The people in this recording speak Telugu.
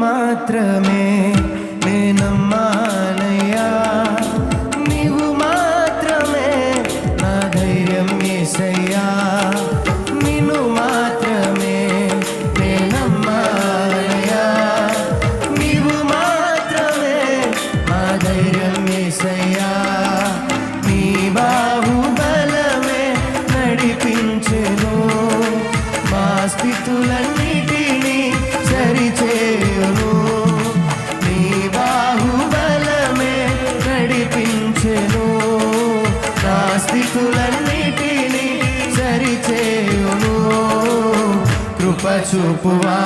మాత్రమే నేనమ్మానయ్యా, నీవు మాత్రమే నా ధైర్యం యేసయ్యా, నిన్ను మాత్రమే నేనమ్మానయ్యా, నీవు మాత్రమే నా ధైర్యం యేసయ్యా, నీ బాహుబలమే నడిపించెను, మా స్థితులన్నిటినీ సరిచేయును, నీ బాహుబలమే నడిపించెను, నా స్థితులన్నిటినీ సరిచేయును, కృప చూపువా